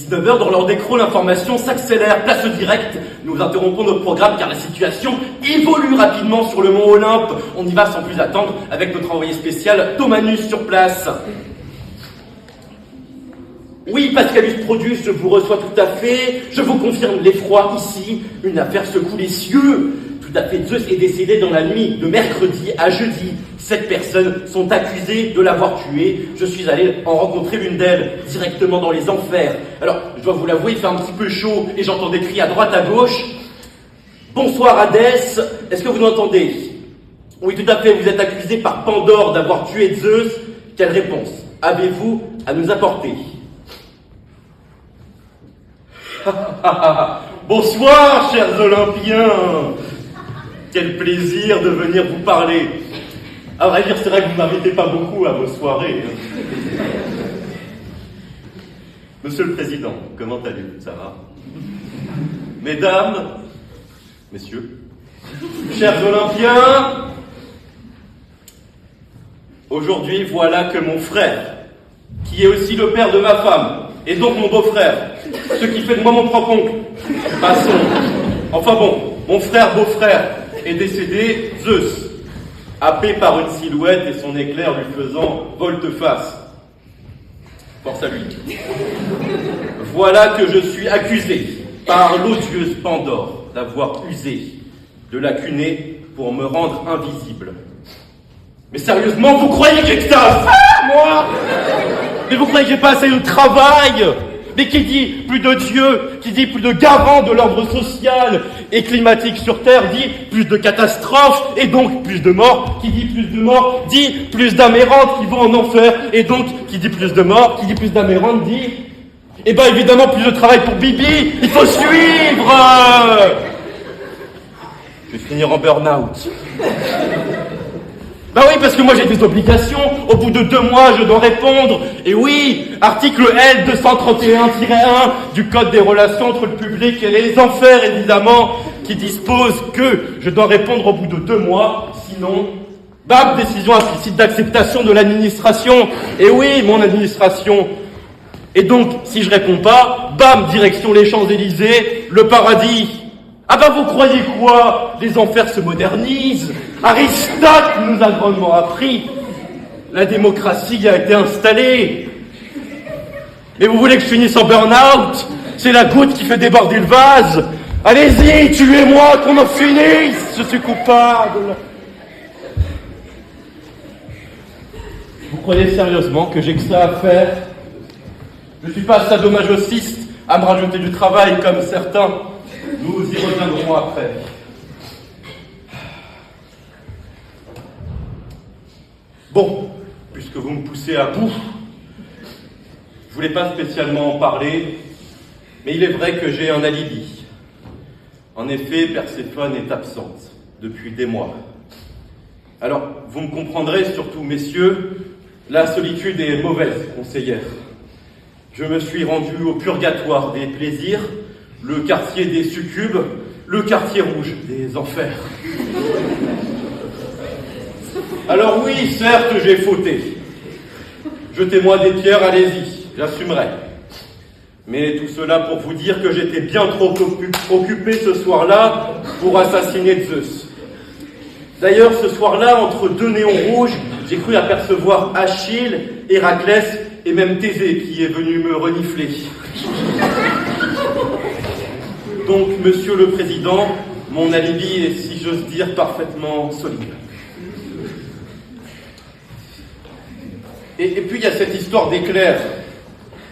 19 heures, dans l'heure d'écran, l'information s'accélère. Place directe, nous interrompons notre programme car la situation évolue rapidement sur le mont Olympe. On y va sans plus attendre avec notre envoyé spécial Thomanus sur place. Oui, Pascalus Produce, je vous reçois tout à fait. Je vous confirme l'effroi ici. Une affaire secoue les cieux. Tout à fait, Zeus est décédé dans la nuit de mercredi à jeudi. 7 personnes sont accusées de l'avoir tué. Je suis allé en rencontrer l'une d'elles, directement dans les enfers. Alors, je dois vous l'avouer, il fait un petit peu chaud et j'entends des cris à droite, à gauche. Bonsoir Hadès, est-ce que vous m'entendez? Oui, tout à fait, vous êtes accusé par Pandore d'avoir tué Zeus. Quelle réponse avez-vous à nous apporter? Bonsoir, chers Olympiens. Quel plaisir de venir vous parler. À vrai dire, c'est vrai que vous m'invitez pas beaucoup à vos soirées. Monsieur le Président, comment allez-vous? Ça va? Mesdames, messieurs, chers Olympiens, aujourd'hui, voilà que mon frère, qui est aussi le père de ma femme, et donc mon beau-frère, ce qui fait de moi mon propre oncle, passons. Enfin bon, mon frère beau-frère est décédé, Zeus, happé par une silhouette et son éclair lui faisant volte-face. Force à lui. Voilà que je suis accusé par l'odieuse Pandore d'avoir usé de la cunée pour me rendre invisible. Mais sérieusement, vous croyez que j'ai que ça à faire, moi? Mais vous croyez que j'ai pas assez de travail? Mais qui dit plus de Dieu, qui dit plus de garant de l'ordre social et climatique sur Terre, dit plus de catastrophes et donc plus de morts. Qui dit plus de morts, dit plus d'amérantes qui vont en enfer. Et donc, qui dit plus de morts, qui dit plus d'amérantes, dit... Eh ben évidemment, plus de travail pour Bibi. Il faut suivre. Je vais finir en burn-out. Bah oui, parce que moi j'ai des obligations. Au bout de 2 mois, je dois répondre. Et oui, article L231-1 du Code des relations entre le public et les enfers, évidemment, qui dispose que je dois répondre au bout de 2 mois. Sinon, bam, décision implicite d'acceptation de l'administration. Et oui, mon administration. Et donc, si je réponds pas, bam, direction les Champs-Élysées, le paradis. Ah ben vous croyez quoi? Les enfers se modernisent. Aristote nous a grandement appris. La démocratie a été installée. Mais vous voulez que je finisse en burn-out? C'est la goutte qui fait déborder le vase. Allez-y, tuez-moi, qu'on en finisse. Je suis coupable. Vous croyez sérieusement que j'ai que ça à faire? Je suis pas sadomasochiste à me rajouter du travail comme certains. Nous y reviendrons après. Bon, puisque vous me poussez à bout, je voulais pas spécialement en parler, mais il est vrai que j'ai un alibi. En effet, Perséphone est absente depuis des mois. Alors, vous me comprendrez, surtout messieurs, la solitude est mauvaise conseillère. Je me suis rendu au purgatoire des plaisirs, le quartier des succubes, le quartier rouge des enfers. Alors oui, certes, j'ai fauté. Jetez-moi des pierres, allez-y, j'assumerai. Mais tout cela pour vous dire que j'étais bien trop occupé ce soir-là pour assassiner Zeus. D'ailleurs, ce soir-là, entre 2 néons rouges, j'ai cru apercevoir Achille, Héraclès et même Thésée qui est venu me renifler. Donc, Monsieur le Président, mon alibi est, si j'ose dire, parfaitement solide. Et puis, il y a cette histoire d'éclair.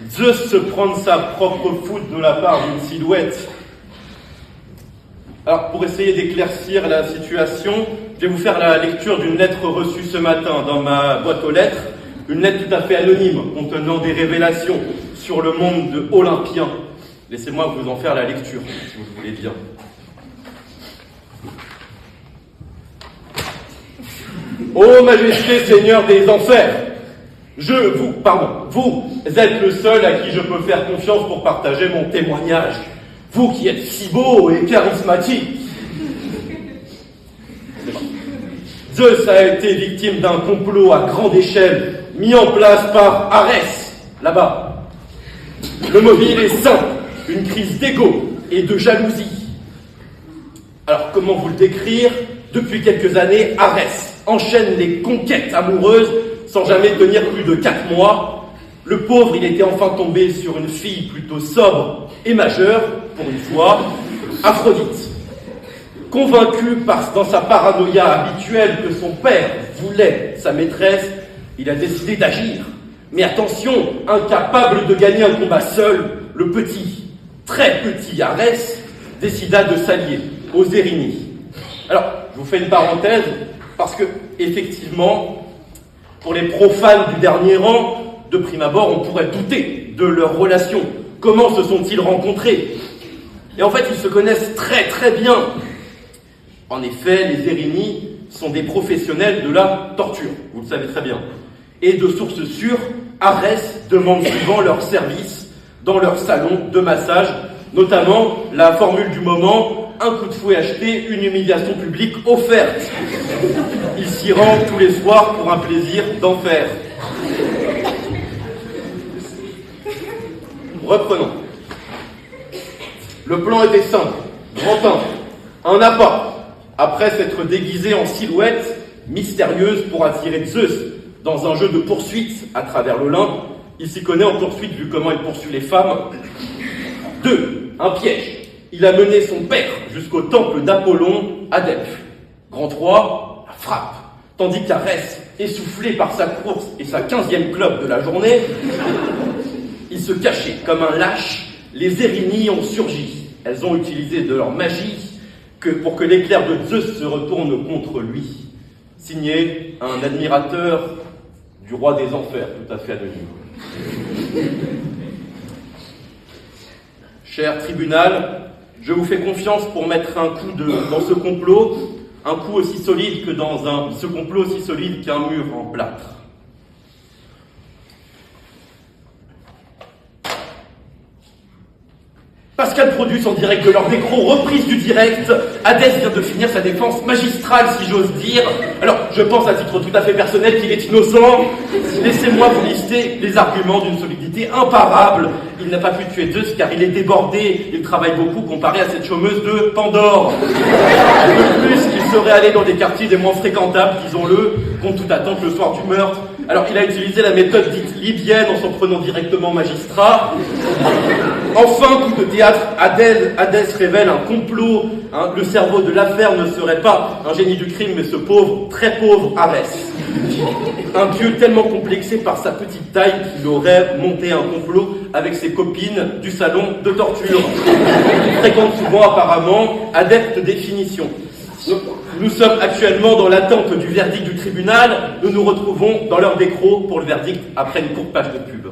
Zeus se prend sa propre foudre de la part d'une silhouette. Alors, pour essayer d'éclaircir la situation, je vais vous faire la lecture d'une lettre reçue ce matin dans ma boîte aux lettres. Une lettre tout à fait anonyme, contenant des révélations sur le monde de Olympien. Laissez-moi vous en faire la lecture, si vous le voulez bien. Ô Majesté Seigneur des Enfers, vous êtes le seul à qui je peux faire confiance pour partager mon témoignage. Vous qui êtes si beau et charismatique. Zeus a été victime d'un complot à grande échelle, mis en place par Arès, là-bas. Le mobile est simple, une crise d'ego et de jalousie. Alors comment vous le décrire? Depuis quelques années, Arès enchaîne les conquêtes amoureuses sans jamais tenir plus de 4 mois. Le pauvre, il était enfin tombé sur une fille plutôt sobre et majeure, pour une fois, Aphrodite. Convaincu dans sa paranoïa habituelle que son père voulait sa maîtresse, il a décidé d'agir. Mais attention, incapable de gagner un combat seul, le petit, très petit Arès décida de s'allier aux Érini. Alors, je vous fais une parenthèse, parce que, effectivement, pour les profanes du dernier rang, de prime abord, on pourrait douter de leur relation. Comment se sont-ils rencontrés? Et en fait, ils se connaissent très très bien. En effet, les Érini sont des professionnels de la torture, vous le savez très bien. Et de sources sûres, Arès demande souvent leur service dans leur salon de massage, notamment la formule du moment, un coup de fouet acheté, une humiliation publique offerte. Il s'y rend tous les soirs pour un plaisir d'enfer. Reprenons. Le plan était simple, grand 1, un appât. Après s'être déguisé en silhouette mystérieuse pour attirer Zeus dans un jeu de poursuite à travers le lin, il s'y connaît en poursuite vu comment il poursuit les femmes. 2, un piège. Il a mené son père jusqu'au temple d'Apollon à Delphes. Grand 3, la frappe. Tandis qu'Arès, essoufflé par sa course et sa 15e clope de la journée, il se cachait comme un lâche. Les Érini ont surgi. Elles ont utilisé de leur magie pour que l'éclair de Zeus se retourne contre lui. Signé un admirateur du roi des enfers, tout à fait anonyme. Cher tribunal, je vous fais confiance pour mettre un coup dans ce complot, un coup aussi solide que ce complot aussi solide qu'un mur en plâtre. Pascal Produce en direct de leur décro, reprise du direct. Hadès vient de finir sa défense magistrale, si j'ose dire. Alors, je pense à titre tout à fait personnel qu'il est innocent. Laissez-moi vous lister les arguments d'une solidité imparable. Il n'a pas pu tuer Zeus car il est débordé. Il travaille beaucoup comparé à cette chômeuse de Pandore. De plus, il serait allé dans des quartiers des moins fréquentables, disons-le, contre toute attente le soir du meurtre. Alors, il a utilisé la méthode dite libyenne en s'en prenant directement magistrat. Enfin, coup de théâtre, Hadès révèle un complot. Le cerveau de l'affaire ne serait pas un génie du crime, mais ce pauvre, très pauvre Arès. Un dieu tellement complexé par sa petite taille qu'il aurait monté un complot avec ses copines du salon de torture. Il fréquente souvent apparemment adeptes des finitions. Nous sommes actuellement dans l'attente du verdict du tribunal. Nous nous retrouvons dans l'heure d'écro pour le verdict après une courte page de pub.